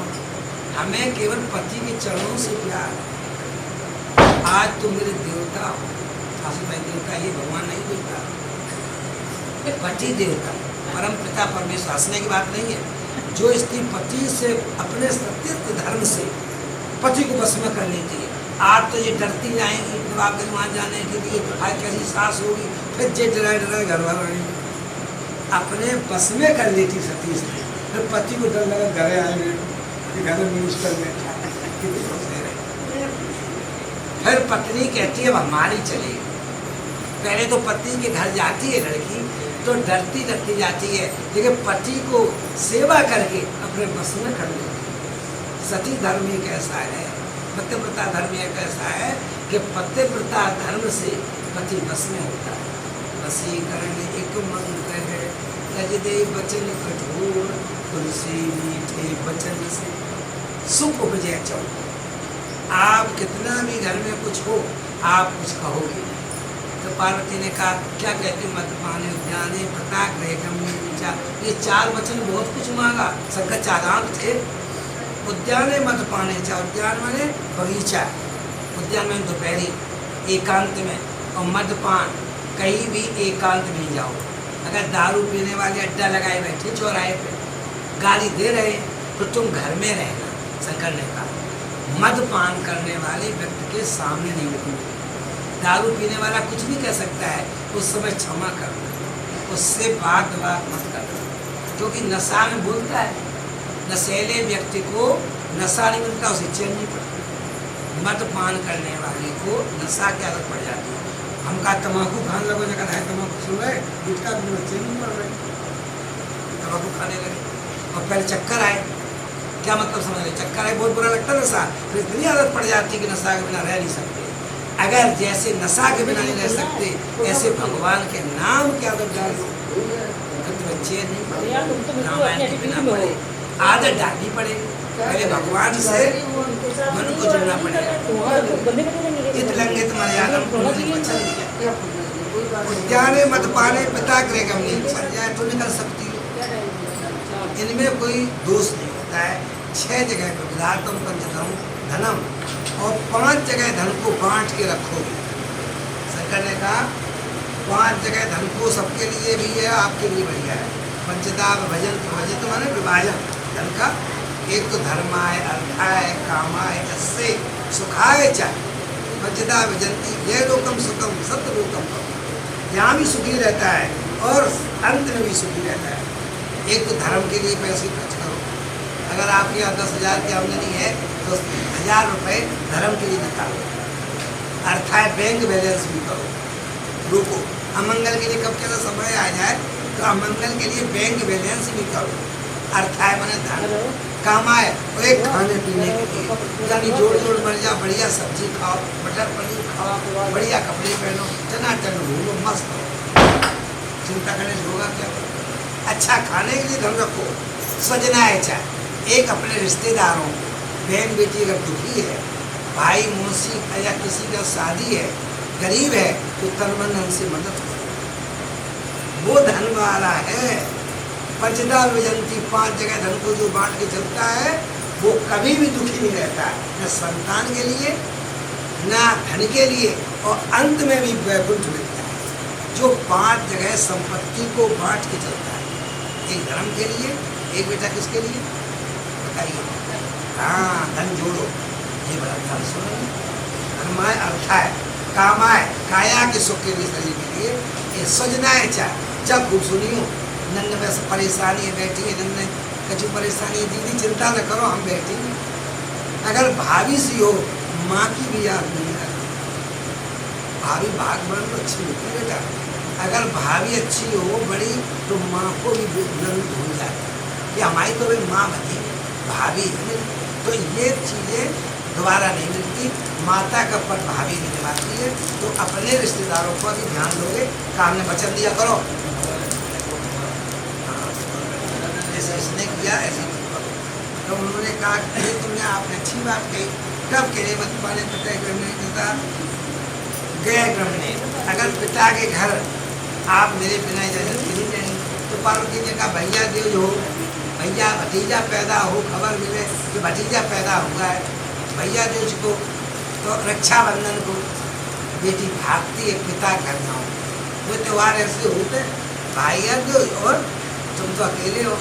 हमें केवल पति के चरणों से प्यार है। आज तुम मेरे देवता हो, सासू भाई देवता, ये भगवान नहीं देवता, पति देवता, परम पिता परमेश्वर। हंसने की बात नहीं है। जो स्त्री पति से अपने सत्यत्व धर्म से पति को बस में कर लेती है, आज तो ये डरती जाएंगी नवाब के वहाँ जाने के लिए, आज कैसी सास होगी, फिर जे डराए डराए घर वाला अपने बस में कर लेती सती से। फिर पति को डर लगा घरे आएंगे, घर में मिनिस्टर बैठा, फिर पत्नी कहती है अब हमारी चलेगी। पहले तो पति के घर जाती है लड़की तो डरती डरती जाती है, लेकिन पति को सेवा करके अपने बस में कर लेती है। सती धर्म एक ऐसा है, पतिव्रता धर्म एक ऐसा है कि पतिव्रता धर्म से पति बस में होता है। वसीकरण एक मंत्र है, तज दे वचन कठोर, तुलसी मीठे वचन से सुख उपजे चौ। आप कितना भी घर में कुछ हो, आप कुछ कहोगे। तो पार्वती ने कहा क्या कहती हूँ, मत पाने उद्याने प्रताप रहे गम्य नीचा। ये 4 वचन बहुत कुछ मांगा। शंकर चालाक थे। उद्याने मत पाने चा, उद्यान माने बगीचा, उद्यान में दोपहरी एकांत में, और मदपान कहीं भी एकांत में जाओ। अगर दारू पीने वाले अड्डा लगाए बैठे चौराहे पे गाली दे रहे तो तुम घर में रहना। शंकर ने कहा मदपान करने वाले व्यक्ति के सामने नहीं उठना। दारू पीने वाला कुछ भी कह सकता है, उस समय क्षमा करना, उससे बात मत करना, क्योंकि नशा में बोलता है। नशेले व्यक्ति को नशा नहीं मिलता, उसे चैन नहीं पड़ता। मदपान करने वाले को नशा की आदत पड़ जाती है। हम कहा तम्बाकू खाने लगो, जगह है तम्बाकू सुन रहे, गुटखा भी बच्चे नहीं पड़ रहे, तम्बाकू खाने लगे और पहले चक्कर आए। क्या मतलब समझ रहे? चक्कर आए, बहुत बुरा लगता है नशा, फिर इतनी आदत पड़ जाती है कि नशा के बिना रह नहीं सकते। अगर जैसे नशा के बिना नहीं रह सकते, ऐसे भगवान के नाम की आदत डाल दो, बच्चे नहीं पड़े, रामायण के बिना पड़े, आदत डालनी पड़े। पहले भगवान से मन को जुड़ना पड़ेगा। इतलंगित मर्यादम उद्याने मत पाने पिता करेगा नहीं, तो निकल सकती हो। इनमें कोई दोष नहीं होता है। 6 जगह पर विधातम पंचधम धनम, और 5 जगह धन को बांट के रखोगे। शंकर ने कहा 5 जगह धन को सबके लिए भी है, आपके लिए बढ़िया है। पंचदा भजन भजित माने विभाजन धन का। एक तो धर्माय, अर्थाय, कामाय, अस्से सुखाय च पंचदा भजंती ये लोकम सुखम सत्य लोकम। यहाँ भी सुखी रहता है और अंत में भी सुखी रहता है। एक तो धर्म के लिए पैसे खर्च करो। अगर आपके यहाँ 10,000 की आमदनी है तो 1,000 रुपये धर्म के लिए निकालो। अर्थात बैंक बैलेंस भी करो। रुको, अमंगल के लिए कब कैसा समय आ जाए तो अमंगल के लिए बैंक बैलेंस भी करो। अर्थाय माने धन, कामाय और एक खाने पीने के लिए, यानी जोड़ जोड़ मर जाओ, बढ़िया सब्जी खाओ, मटर पनीर खाओ, बढ़िया कपड़े पहनो, टनाटन घूमो, मस्त हो। चिंता करने से होगा क्या? अच्छा खाने के लिए धन रखो। सजना है चाहे एक अपने रिश्तेदारों, बहन बेटी अगर दुखी है, भाई मौसी या किसी का शादी है, गरीब है, तो तन मन धन से मदद करो। वो धन वाला है। पंचदा विजंती 5 जगह धन को जो बांट के चलता है वो कभी भी दुखी नहीं रहता है, न संतान के लिए न धन के लिए, और अंत में भी वैकुंठ मिलता है। जो 5 जगह संपत्ति को बांट के चलता है, एक धर्म के लिए, एक बेटा किसके लिए बताइए? हाँ, धन जोड़ो, ये बड़ा धन सुनो। धर्माय, अर्थाय, कामाय, काया के सुख के लिए, शरीर के लिए। ये सजना है चाहे जब खूब सुनियो, नन्हे में से परेशानी है, बैठी है नन्हे कछु परेशानी है, दीदी चिंता न करो हम बैठी। अगर भाभी सी हो माँ की भी याद नहीं आती। भाभी भागवान तो अच्छी होती है बेटा, अगर भाभी अच्छी हो बड़ी तो माँ को भी बुलंद भूल जाती है कि हमारी तो भाई माँ बनी भाभी है। तो ये चीज़ें दोबारा नहीं मिलती, माता का पद भाभी भी निभाती है। तो अपने रिश्तेदारों को भी ध्यान दोगे, काम ने वचन दिया करो, जैसे इसने किया ऐसे करो। तो उन्होंने कहा कि तुमने आपने अच्छी बात कही, कब कहे मत पाने पिता क्रम नहीं देता गया क्रम नहीं। अगर पिता के घर आप मेरे बिना इजाजत के नहीं जाएंगे तो पार्वती ने कहा भैया देव हो, भैया भतीजा पैदा हो, खबर मिले कि भतीजा पैदा हुआ है भैया देव को, तो रक्षाबंधन को बेटी भागती है पिता घर ना हो। वो त्यौहार ऐसे होते भैया देव और तुम तो अकेले हो।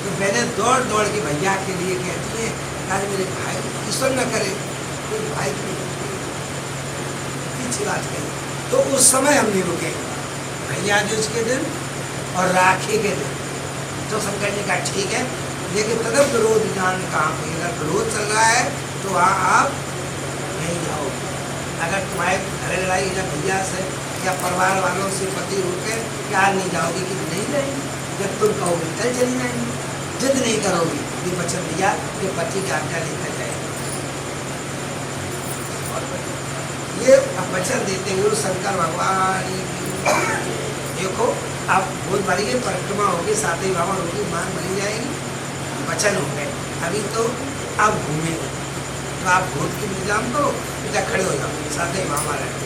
तो बहनें दौड़ दौड़ के भैया के लिए कहती हैं आज मेरे भाई ईश्वर न करे कोई भाई की अच्छी बात कही। तो उस समय हम नहीं रुके भैया दूज के दिन और राखी के दिन। तो शंकर जी का ठीक है, लेकिन तदब विरोध जान कहाँ पे, अगर विरोध चल रहा है तो वहाँ आप नहीं जाओ। अगर तुम्हारे घर लड़ाई या भैया से या परिवार वालों से पति रोके कि आज नहीं जाओगी कि नहीं जाएंगे, जब तुम कहोगे कल चली जाएंगे। जिद नहीं करोगी ये वचन दिया कि पति की आज्ञा लेकर जाएगी। ये वचन देते हुए शंकर भगवान देखो आप बहुत बड़ी परिक्रमा होगी, साथ ही बाबा होगी, मांग बनी जाएगी, वचन हो गए। अभी तो आप घूमेंगे तो आप भूत की इंतजाम करो, बेटा खड़े हो जाओ, साथ ही मामा रहे।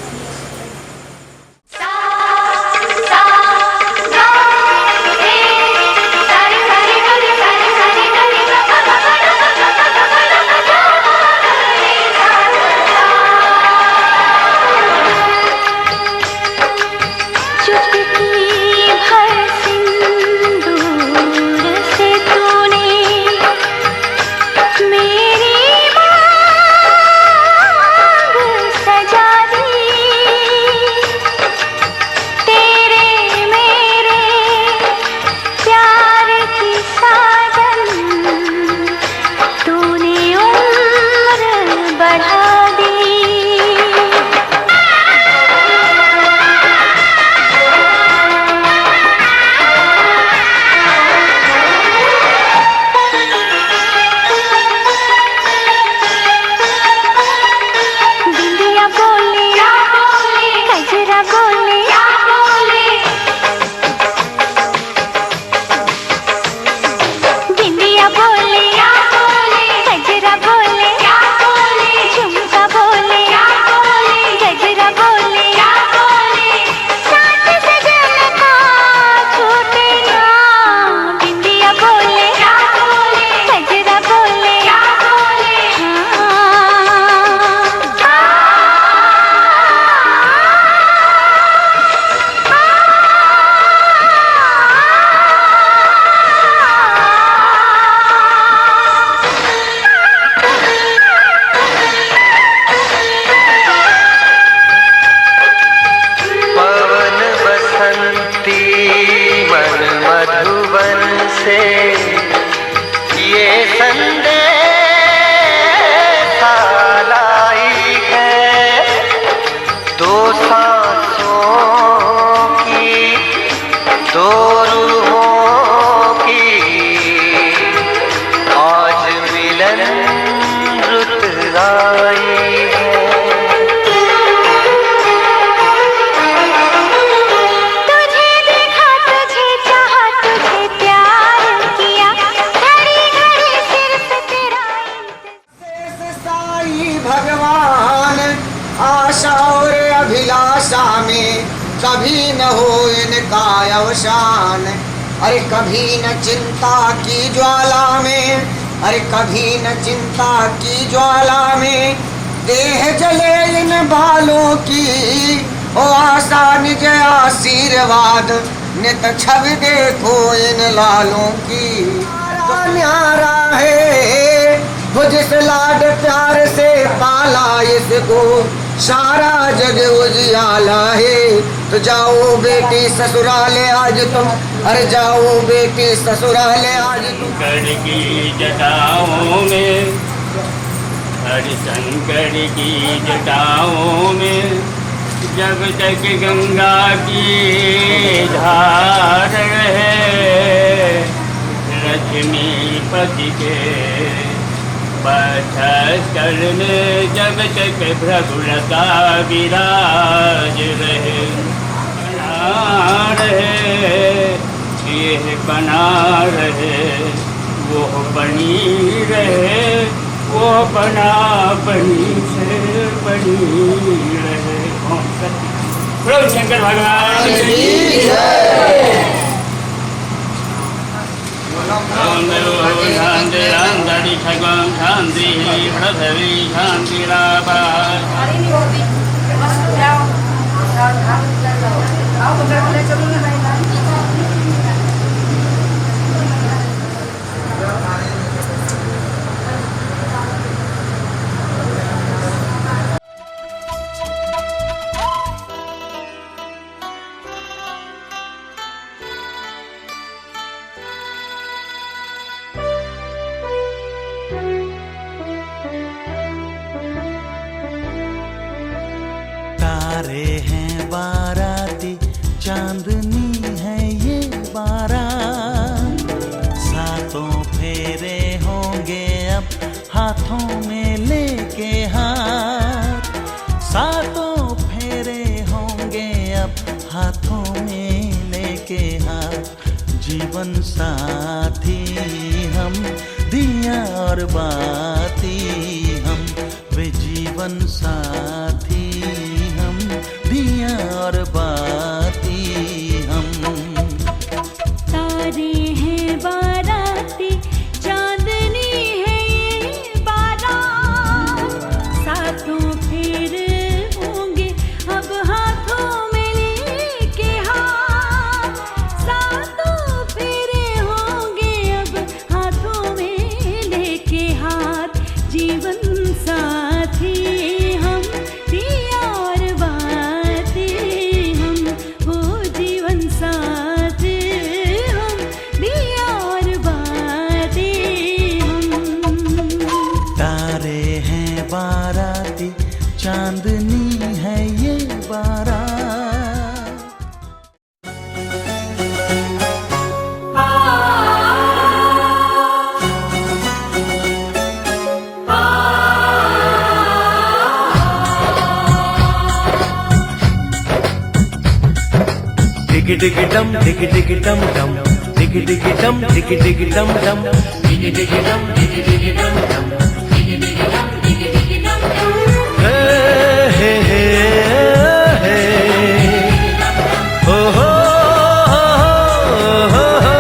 भगवान आशा और अभिलाषा में कभी न हो इनका अवसान। अरे कभी न चिंता की ज्वाला में, अरे कभी न चिंता की ज्वाला में देह जले इन बालों की। ओ आशा निज आशीर्वाद नित छवि देखो इन लालों की। न्यारा है वो जिस लाड प्यार से पाला इसको, सारा जग उजियाला है। तो जाओ बेटी ससुराल आज तुम अरे जाओ बेटी ससुराल आज तू शंकर की जटाओं में, हरिशंकर की जटाओं में, जब तक गंगा की धार रहे, लक्ष्मीपति के वक्षस्थल में जब तक भ्रगुलता विराज रहे, बना रहे ये बना रहे, वो बनी रहे, वो बना बनी से बनी रहे। प्रभु शंकर भगवान की जय। शांति शांति खगम शांति पृथ्वी शांति रापा। तारे हैं बाराती, चांदनी है ये बारात, सातों फेरे होंगे अब हाथों में लेके हाथ, सातों फेरे होंगे अब हाथों में लेके हाथ, जीवन साथी हम दिया और बाती हम, वे जीवन साथी हम दिया और बाती हम। तारे हैं बाराती, चांदनी है ये बारात, सातों फेर होंगे अब हाथों में लेके हाथ, सातों फेरे होंगे अब हाथों में लेके हाथ, जीवन साथी हम दिया और बाती हम, वो जीवन साथी हम दिया और बाती हम। तारे हैं बाराती, चांदनी है ये बारात। डिग डिग डम डिग डिग डम डम, डिग डिग डम डिग डिग डम डम, डिग डिग डम डिग डिग डम डम, डिग डिग डम डिग डिग डम डम। हे हे हे हो हो हो हो।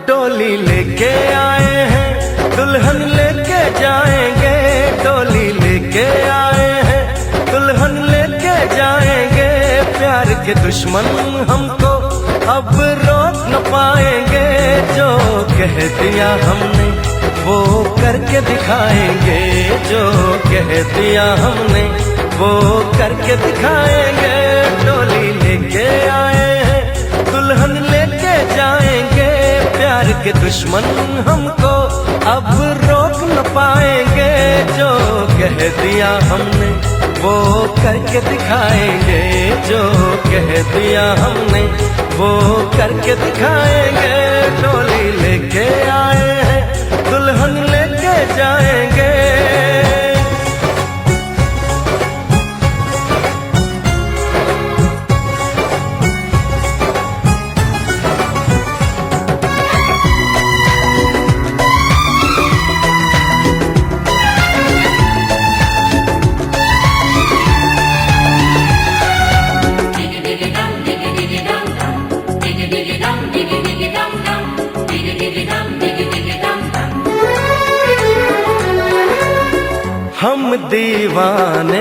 डोली लेके आए हैं दुल्हन लेके जाएंगे, डोली लेके आए हैं दुल्हन लेके जाएंगे, प्यार के दुश्मन हमको अब रोक न पाएंगे, जो कह दिया हमने वो करके दिखाएंगे, जो कह दिया हमने वो करके दिखाएंगे। डोली लेके आए हैं दुल्हन लेके जाएंगे, प्यार के दुश्मन हमको अब रोक न पाएंगे, जो कह दिया हमने वो करके दिखाएंगे, जो कह दिया हमने वो करके दिखाएंगे। डोली लेके आए हैं दुल्हन लेके जाएंगे। हम दीवाने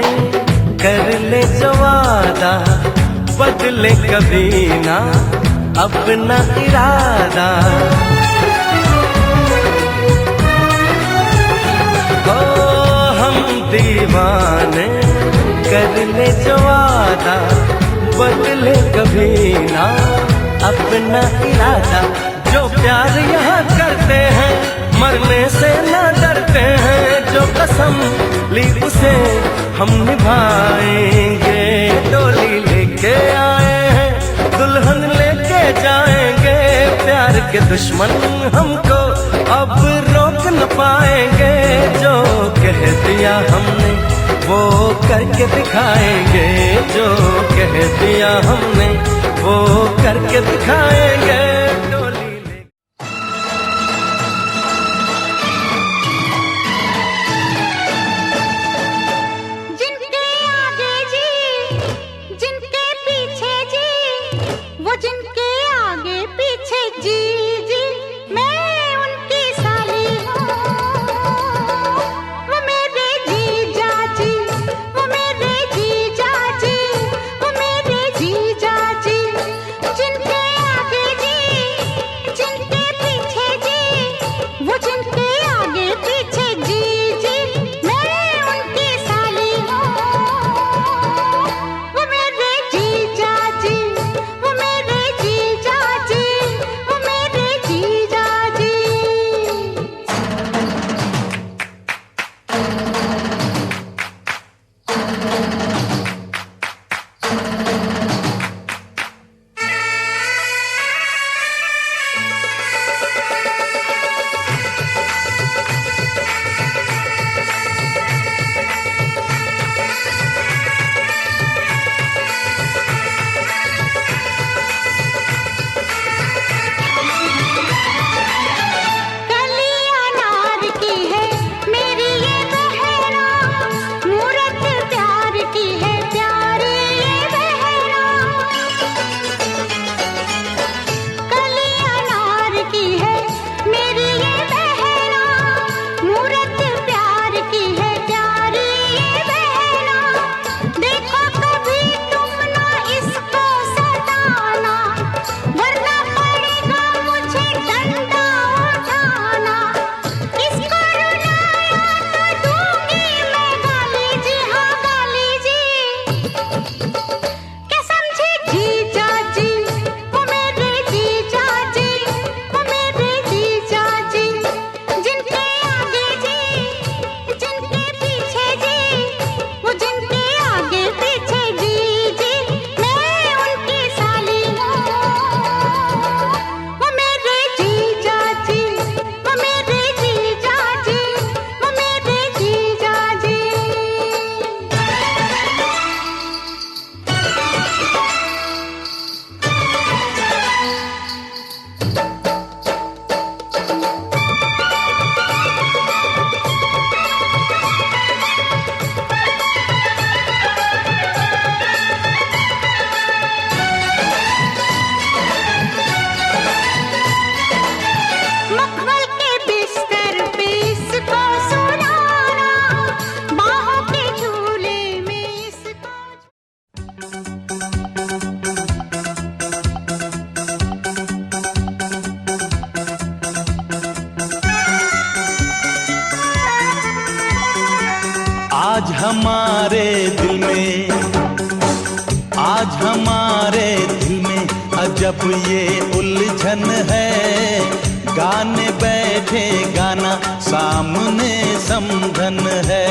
कर ले जो वादा, बदले कभी ना अपना इरादा। ओ हम दीवाने कर ले जो वादा, बदले कभी ना अपना इरादा। जो प्यार यहाँ करते हैं मरने से न डरते हैं, जो कसम ली उसे हम निभाएंगे। डोली लेके आए हैं दुल्हन लेके जाएंगे, प्यार के दुश्मन हमको अब रोक न पाएंगे। जो कह दिया हमने वो करके दिखाएंगे, जो कह दिया हमने वो करके दिखाएंगे। जिनके आगे जी, जिनके पीछे जी, वो जिनके आगे पीछे जी जी, मैं उनकी साली हूँ। वो मेरे जीजा जी, वो मेरे जीजा जी, वो मेरे जीजा जी। जिनके आगे जी, जिनके पीछे जी, वो जिनके आगे पीछे जी जी, मैं उनकी साली हूँ। वो मेरे जीजा जी, वो मेरे जीजा जी, वो मेरे जीजा जी। कली अनार की है मेरी ये बहना, मूरत प्यार की है प्यारी ये बहना। कली अनार की है मेरी ये बहना, मूरत प्यार की है प्यारी ये बहना। देखो कभी तुम ना इसको सताना, वरना पड़ेगा मुझे डंडा उठाना। इसको रुलाया तो दूंगी मैं गाली जी, हाँ गाली जी। क्या समझे जीजा जी, वो मेरे जीजा जी, वो मेरे जीजा जी। जिनके आगे जी, जिनके पीछे जी, वो जिनके आगे पीछे जी जी, मैं उनकी साली हूँ। वो मेरे जीजा जी, वो मेरे जीजा जी, वो मेरे जीजा जी। मखमल के बिस्तर पे इसको सुलाना, बाहों के झूले में इसको। आज हमारे दिल में, आज हमारे दिल में अजब ये उलझन है। गाने बैठे गाना सामने समझन है।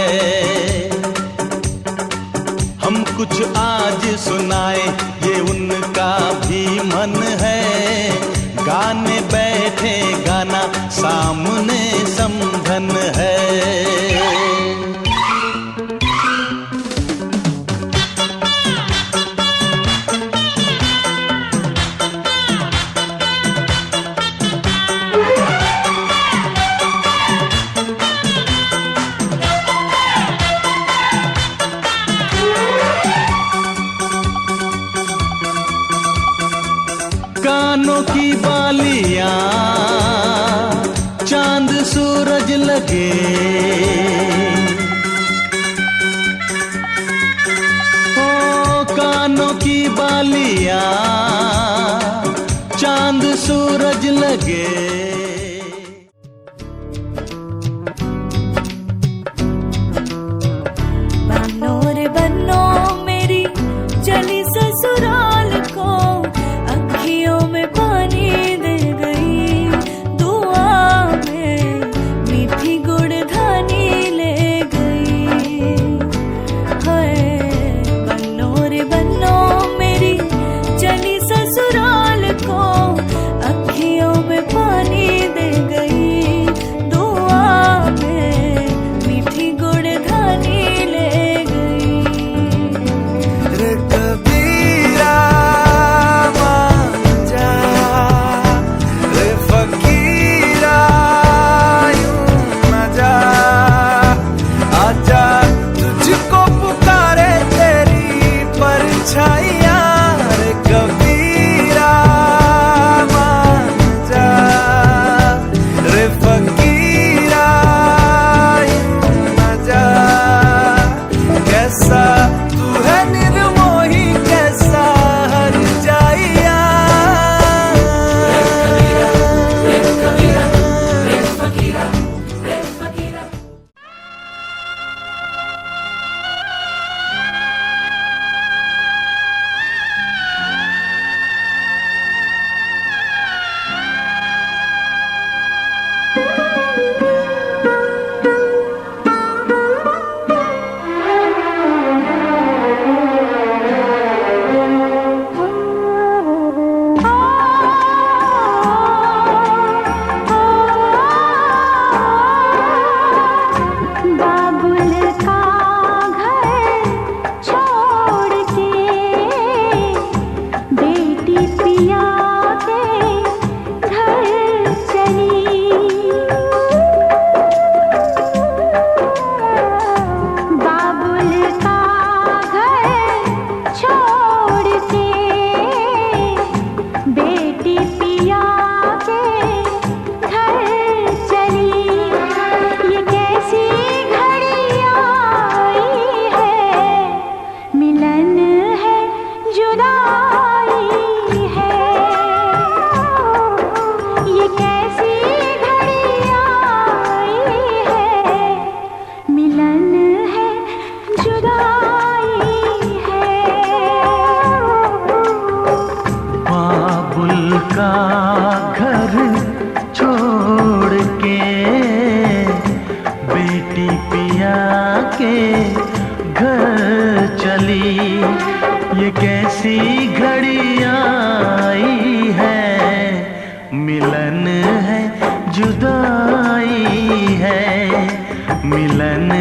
हम कुछ आज सुनाए ये उनका भी मन है। गाने बैठे गाना सामने समझन है। कानों की बालियां चांद सूरज लगे, ओ कानों की बालियां चांद सूरज लगे। बनो रे बनो मेरी चली ससुराल को, अखियों में मिलन